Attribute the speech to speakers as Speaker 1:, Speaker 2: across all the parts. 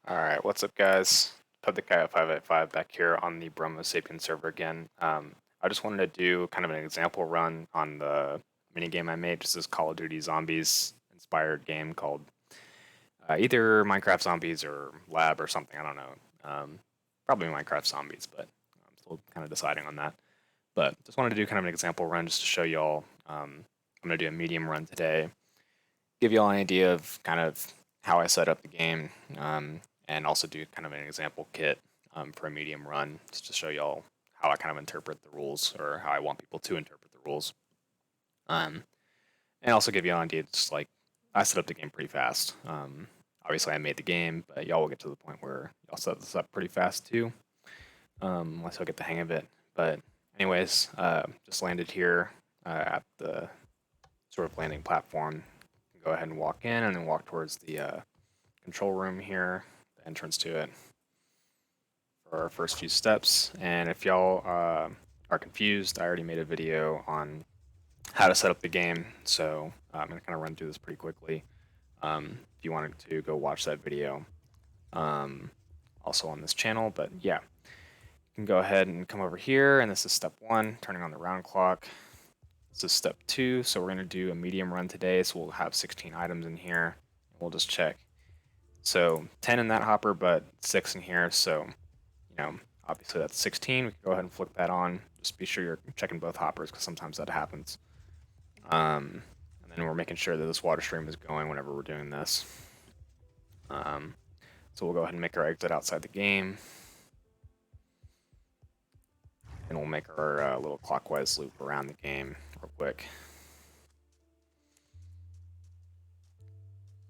Speaker 1: Alright, what's up guys? PubTheKaio585 back here on the Bromo Sapien server again. I just wanted to do kind of an example run on the minigame I made, just this Call of Duty Zombies inspired game called either Minecraft Zombies or Lab or something, I don't know. Probably Minecraft Zombies, but I'm still kind of deciding on that. But just wanted to do kind of an example run just to show y'all. I'm going to do a medium run today, give y'all an idea of kind of how I set up the game, and also do kind of an example kit for a medium run, just to show y'all how I kind of interpret the rules or how I want people to interpret the rules. And also give you an idea, just like I set up the game pretty fast. Obviously, I made the game, but y'all will get to the point where y'all set this up pretty fast too, once y'all get the hang of it. But anyways, just landed here at the sort of landing platform. Go ahead and walk in and then walk towards the control room here, the entrance to it, for our first few steps. And if y'all are confused, I already made a video on how to set up the game, so I'm going to kind of run through this pretty quickly. If you wanted to go watch that video, also on this channel, but yeah, you can go ahead and come over here, and this is step 1, turning on the round clock. This is step 2, so we're going to do a medium run today, so we'll have 16 items in here, and we'll just check. So 10 in that hopper, but 6 in here, so, you know, obviously that's 16. We can go ahead and flick that on. Just be sure you're checking both hoppers, because sometimes that happens. And then we're making sure that this water stream is going whenever we're doing this. So we'll go ahead and make our exit outside the game. And we'll make our little clockwise loop around the game real quick.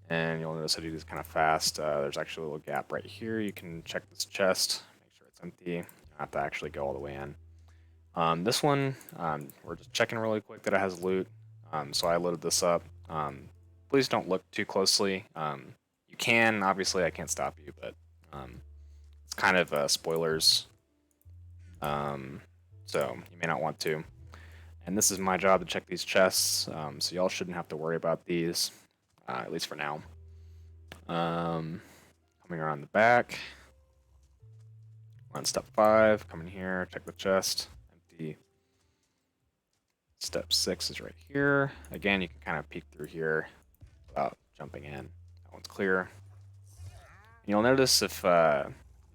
Speaker 1: And you'll notice I do this kind of fast. There's actually a little gap right here. You can check this chest, make sure it's empty. You don't have to actually go all the way in. This one, we're just checking really quick that it has loot. So I loaded this up. Please don't look too closely. You can, obviously I can't stop you, but it's kind of spoilers. So you may not want to. And this is my job to check these chests, so y'all shouldn't have to worry about these, at least for now. Coming around the back. We're on step 5, come in here, check the chest, empty. Step 6 is right here. Again, you can kind of peek through here without jumping in. That one's clear. And you'll notice if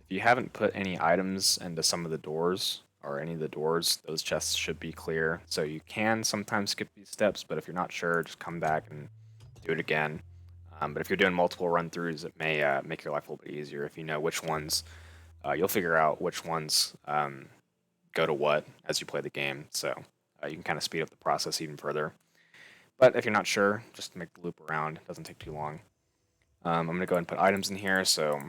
Speaker 1: you haven't put any items into some of the doors, or any of the doors, those chests should be clear. So you can sometimes skip these steps, but if you're not sure, just come back and do it again. But if you're doing multiple run-throughs, it may make your life a little bit easier if you know which ones. You'll figure out which ones go to what as you play the game, so you can kind of speed up the process even further. But if you're not sure, just make the loop around. It doesn't take too long. I'm going to go ahead and put items in here, so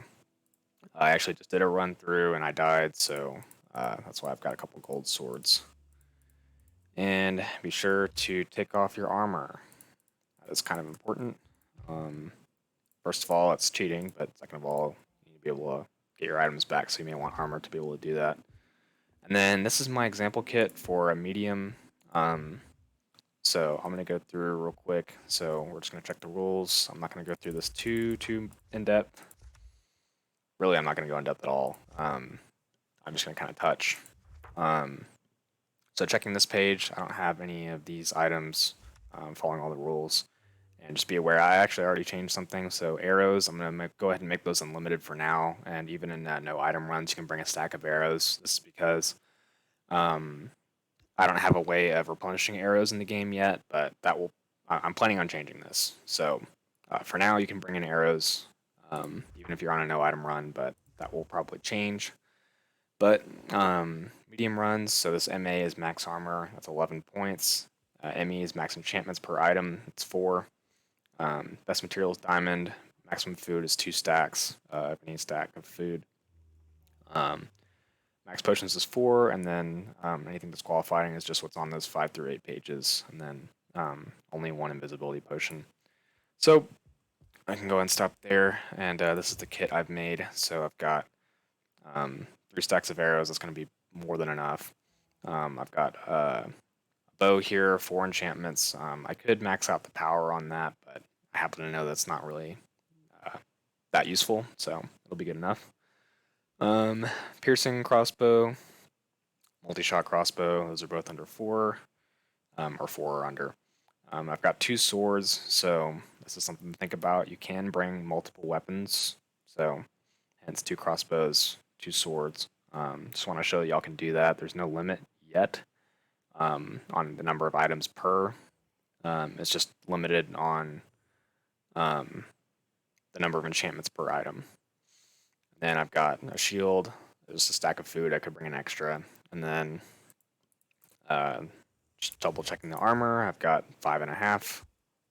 Speaker 1: I actually just did a run through and I died, so that's why I've got a couple gold swords. And be sure to take off your armor. That is kind of important. First of all, it's cheating, but second of all, you need to be able to get your items back, so you may want armor to be able to do that. And then this is my example kit for a medium. So I'm going to go through real quick. So we're just going to check the rules. I'm not going to go through this too in depth. Really, I'm not going to go in depth at all. I'm just going to kind of touch. So checking this page, I don't have any of these items, following all the rules. And just be aware, I actually already changed something. So arrows, I'm going to go ahead and make those unlimited for now. And even in no item runs, you can bring a stack of arrows. This is because I don't have a way of replenishing arrows in the game yet, but I'm planning on changing this. So for now, you can bring in arrows, even if you're on a no item run, but that will probably change. But medium runs, so this MA is max armor, that's 11 points. ME is max enchantments per item, it's 4. Best material is diamond. Maximum food is 2 stacks of any stack of food. Max potions is 4, and then anything disqualifying is just what's on those 5 through 8 pages, and then only 1 invisibility potion. So I can go ahead and stop there, and this is the kit I've made. So I've got 3 stacks of arrows. That's going to be more than enough. I've got a bow here, 4 enchantments. I could max out the power on that, but I happen to know that's not really that useful, so it'll be good enough. Piercing crossbow, multi-shot crossbow, those are both under 4, or 4 or under. I've got 2 swords, so this is something to think about. You can bring multiple weapons, so hence 2 crossbows, 2 swords. Just want to show that y'all can do that. There's no limit yet on the number of items per. It's just limited on the number of enchantments per item. Then I've got a shield. There's a stack of food. I could bring an extra. And then just double checking the armor. I've got 5.5.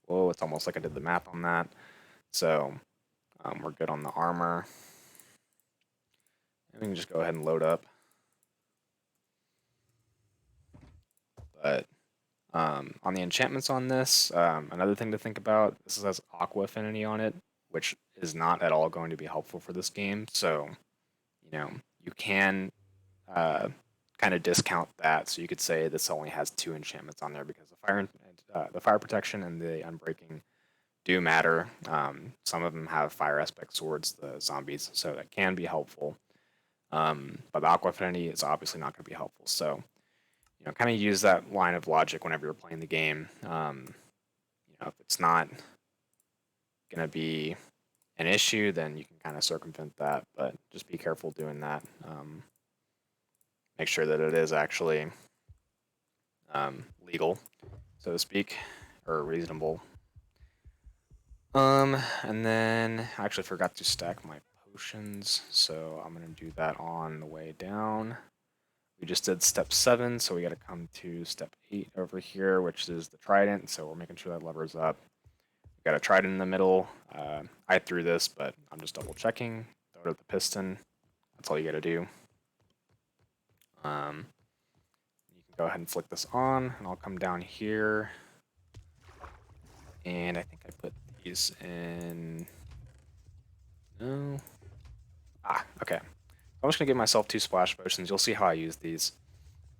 Speaker 1: Whoa, it's almost like I did the math on that. So we're good on the armor. And we can just go ahead and load up. But on the enchantments on this, another thing to think about, this has Aqua Affinity on it, which is not at all going to be helpful for this game. So, you know, you can kind of discount that. So you could say this only has 2 enchantments on there because the fire protection and the unbreaking do matter. Some of them have fire aspect swords, the zombies, so that can be helpful. But the Aqua Affinity is obviously not going to be helpful. So, you know, kind of use that line of logic whenever you're playing the game. You know, if it's not going to be an issue, then you can kind of circumvent that, but just be careful doing that. Make sure that it is actually legal, so to speak, or reasonable. And then I actually forgot to stack my potions, so I'm going to do that on the way down. We just did step 7, so we got to come to step 8 over here, which is the trident, so we're making sure that lever's up. We got a trident in the middle. I threw this, but I'm just double checking. Throw it at the piston. That's all you got to do. You can go ahead and flick this on, and I'll come down here. And I think I put these in... No. Okay. I'm just going to give myself 2 splash potions. You'll see how I use these.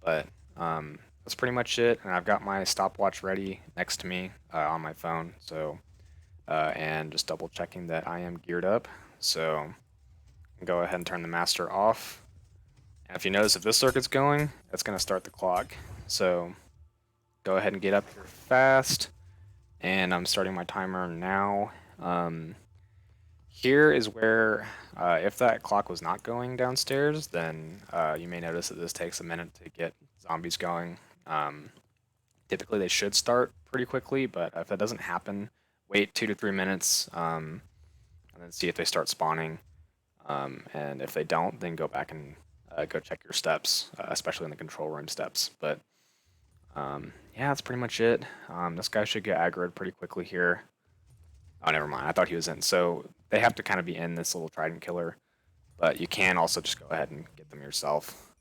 Speaker 1: But that's pretty much it. And I've got my stopwatch ready next to me on my phone. So, and just double checking that I am geared up. So go ahead and turn the master off. And if you notice, if this circuit's going, that's going to start the clock. So go ahead and get up here fast. And I'm starting my timer now. Here is where, if that clock was not going downstairs, then you may notice that this takes a minute to get zombies going. Typically they should start pretty quickly, but if that doesn't happen, wait 2 to 3 minutes and then see if they start spawning. And if they don't, then go back and go check your steps, especially in the control room steps. But yeah, that's pretty much it. This guy should get aggroed pretty quickly here. Oh, never mind. I thought he was in. So they have to kind of be in this little trident killer, but you can also just go ahead and get them yourself.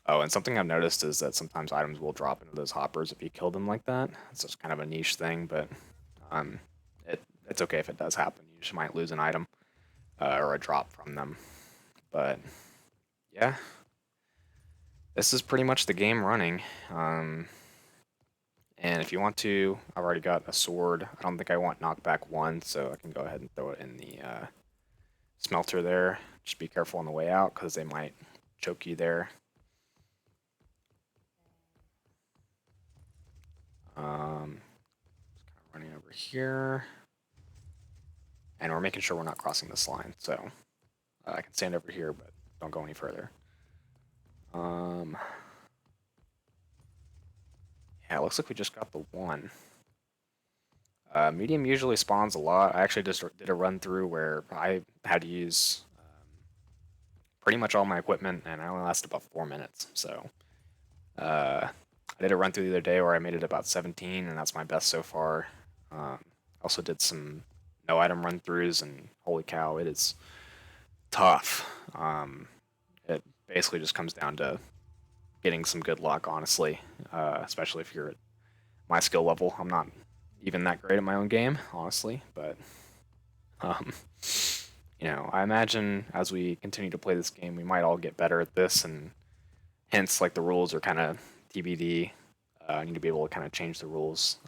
Speaker 1: Oh, and something I've noticed is that sometimes items will drop into those hoppers if you kill them like that. It's just kind of a niche thing, but it's okay if it does happen. You just might lose an item or a drop from them. But yeah, this is pretty much the game running. And if you want to, I've already got a sword. I don't think I want knockback 1, so I can go ahead and throw it in the smelter there. Just be careful on the way out, because they might choke you there. Just kind of running over here. And we're making sure we're not crossing this line, so I can stand over here, but don't go any further. Yeah, it looks like we just got the 1. Medium usually spawns a lot. I actually just did a run through where I had to use pretty much all my equipment, and I only lasted about 4 minutes. So I did a run through the other day where I made it about 17, and that's my best so far. Also did some no item run throughs, and holy cow, it is tough. It basically just comes down to getting some good luck, honestly, especially if you're at my skill level. I'm not even that great at my own game, honestly, but you know, I imagine as we continue to play this game, we might all get better at this, and hence, like, the rules are kind of TBD. I need to be able to kind of change the rules.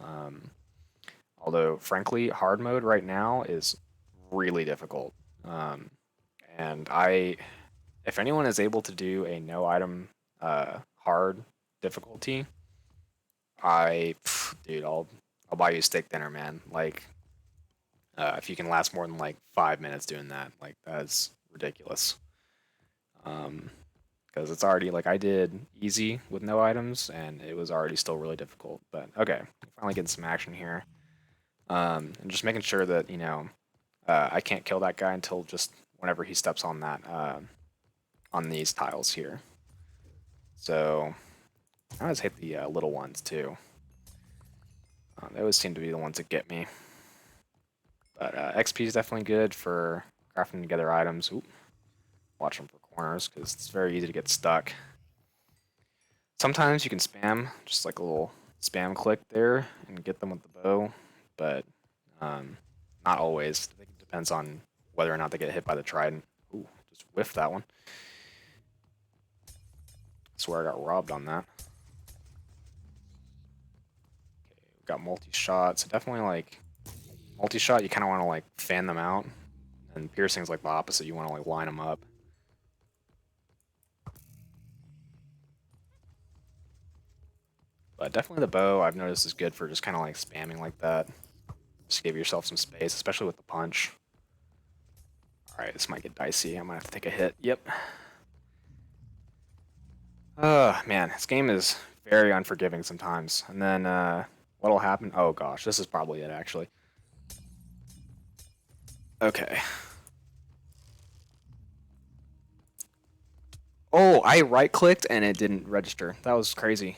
Speaker 1: Although, frankly, hard mode right now is really difficult. And if anyone is able to do a no item hard difficulty, dude, I'll buy you a steak dinner, man. Like, if you can last more than like 5 minutes doing that, like that's ridiculous. Because it's already like I did easy with no items, and it was already still really difficult. But okay, finally getting some action here, and just making sure that I can't kill that guy until just whenever he steps on that on these tiles here. So I always hate the little ones too. They always seem to be the ones that get me. But XP is definitely good for crafting together items. Oop. Watch them for corners because it's very easy to get stuck. Sometimes you can spam, just like a little spam click there and get them with the bow, but not always. I think it depends on whether or not they get hit by the trident. Ooh, just whiffed that one. I swear I got robbed on that. Okay, we got multi-shot, so definitely like multi-shot, you kind of want to like fan them out, and piercing's like the opposite. You want to like line them up. But definitely the bow I've noticed is good for just kind of like spamming like that. Just give yourself some space, especially with the punch. Alright, this might get dicey. I might have to take a hit. Yep. Man, this game is very unforgiving sometimes. And then what'll happen? Oh gosh, this is probably it actually. Okay. Oh, I right-clicked and it didn't register. That was crazy.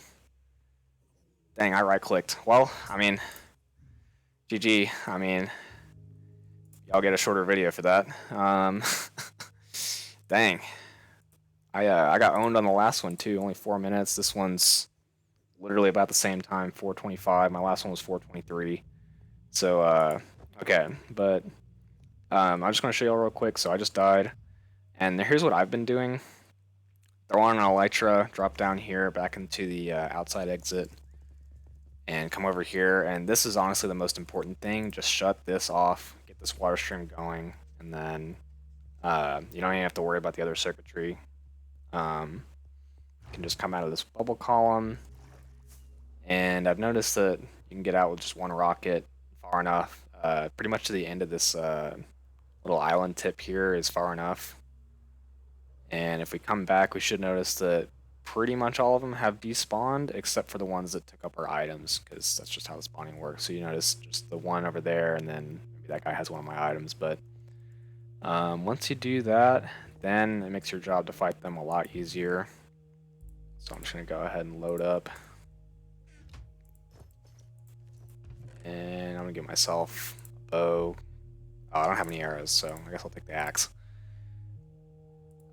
Speaker 1: Dang, I right-clicked. Well, I mean, GG. I mean, y'all get a shorter video for that. Dang. I got owned on the last one too, only 4 minutes. This one's literally about the same time, 4:25. My last one was 4:23. So okay, but I'm just gonna show you all real quick. So I just died, and here's what I've been doing: throw on an elytra, drop down here, back into the outside exit, and come over here. And this is honestly the most important thing. Just shut this off, get this water stream going, and then you don't even have to worry about the other circuitry. You can just come out of this bubble column, and I've noticed that you can get out with just one rocket far enough. Pretty much to the end of this little island tip here is far enough. And if we come back, we should notice that pretty much all of them have despawned, except for the ones that took up our items, because that's just how the spawning works. So you notice just the one over there, and then maybe that guy has one of my items. But once you do that, then it makes your job to fight them a lot easier. So I'm just going to go ahead and load up. And I'm going to give myself a bow. Oh, I don't have any arrows, so I guess I'll take the axe.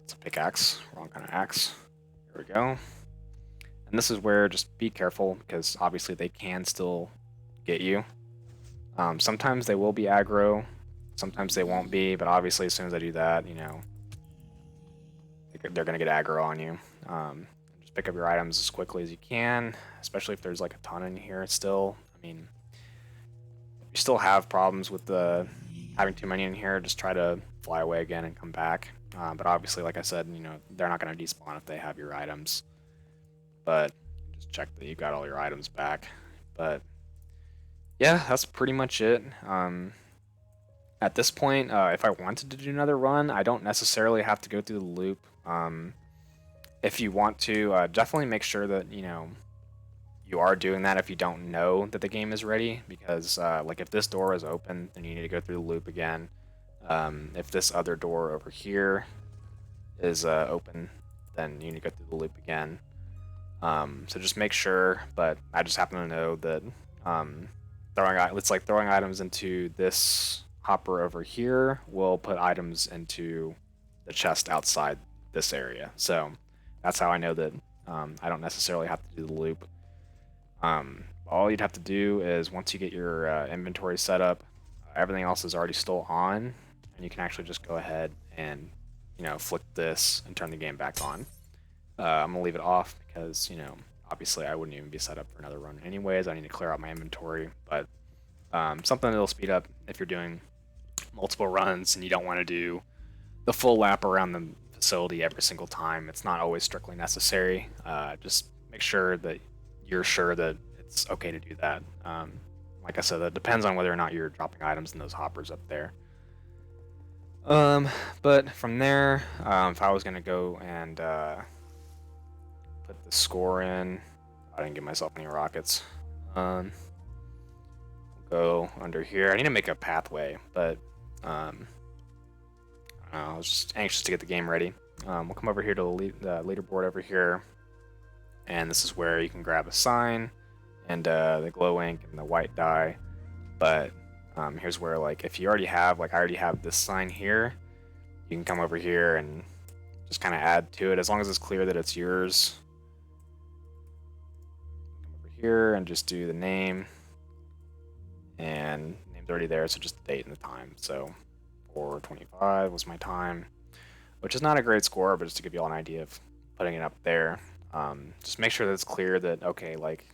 Speaker 1: It's a pickaxe, wrong kind of axe. Here we go. And this is where just be careful, because obviously they can still get you. Sometimes they will be aggro, sometimes they won't be, but obviously as soon as I do that, they're going to get aggro on you. Just pick up your items as quickly as you can, especially if there's like a ton in here still. I mean, if you still have problems with having too many in here, just try to fly away again and come back. But obviously, like I said, they're not going to despawn if they have your items. But just check that you got all your items back. But yeah, that's pretty much it. At this point, if I wanted to do another run, I don't necessarily have to go through the loop. If you want to, definitely make sure that you are doing that if you don't know that the game is ready, because like if this door is open, then you need to go through the loop again. If this other door over here is open, then you need to go through the loop again. So just make sure, but I just happen to know that throwing items into this hopper over here will put items into the chest outside this area. So that's how I know that I don't necessarily have to do the loop. All you'd have to do is once you get your inventory set up, everything else is already still on, and you can actually just go ahead and flick this and turn the game back on. I'm gonna leave it off because obviously I wouldn't even be set up for another run anyways. I need to clear out my inventory, but something that'll speed up if you're doing multiple runs and you don't want to do the full lap around the facility every single time. It's not always strictly necessary. Just make sure that you're sure that it's okay to do that. Like I said, that depends on whether or not you're dropping items in those hoppers up there. But from there, if I was gonna go and put the score in, I didn't give myself any rockets. We'll go under here. I need to make a pathway, but I was just anxious to get the game ready. We'll come over here to the leaderboard over here, and this is where you can grab a sign and the glow ink and the white dye. But here's where, like, if you already have, like, I already have this sign here, you can come over here and just kind of add to it as long as it's clear that it's yours. Come over here and just do the name, and name's already there, so just the date and the time. So 4:25 was my time, which is not a great score, but just to give you all an idea of putting it up there. Just make sure that it's clear that, okay, like,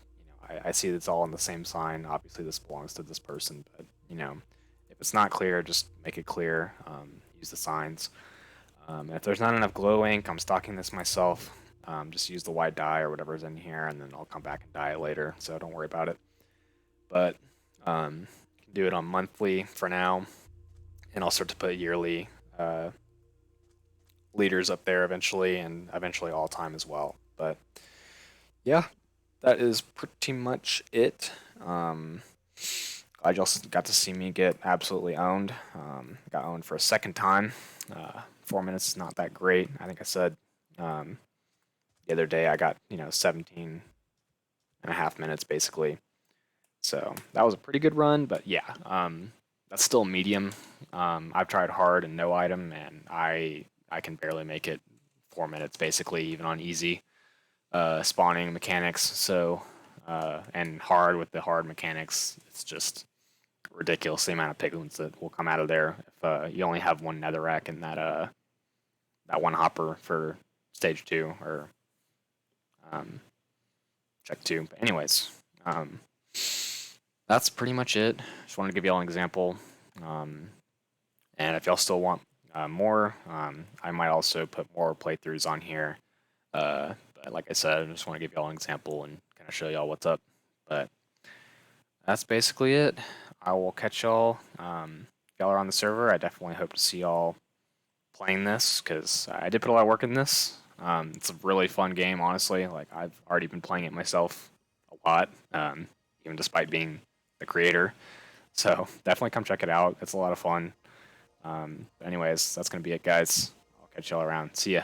Speaker 1: I see that it's all in the same sign. Obviously, this belongs to this person, but, if it's not clear, just make it clear. Use the signs. If there's not enough glow ink, I'm stocking this myself. Just use the white dye or whatever's in here, and then I'll come back and dye it later, so don't worry about it. But you can do it on monthly for now, and I'll start to put yearly leaders up there eventually, and eventually all time as well. But yeah, that is pretty much it. Glad y'all got to see me get absolutely owned. Got owned for a second time. 4 minutes is not that great. I think I said the other day I got 17 and a half minutes basically. So that was a pretty good run, but yeah, that's still medium. I've tried hard and no item, and I can barely make it 4 minutes basically, even on easy spawning mechanics. So and hard with the hard mechanics, it's just ridiculous the amount of piglins that will come out of there if you only have one netherrack in that one hopper for stage 2 or check 2. But anyways, that's pretty much it. Just wanted to give y'all an example. And if y'all still want more, I might also put more playthroughs on here. But like I said, I just want to give y'all an example and kind of show y'all what's up. But that's basically it. I will catch y'all. Y'all are on the server. I definitely hope to see y'all playing this, because I did put a lot of work in this. It's a really fun game, honestly. Like, I've already been playing it myself a lot, even despite being the creator. So definitely come check it out. It's a lot of fun. Anyways, that's going to be it, guys. I'll catch y'all around. See ya.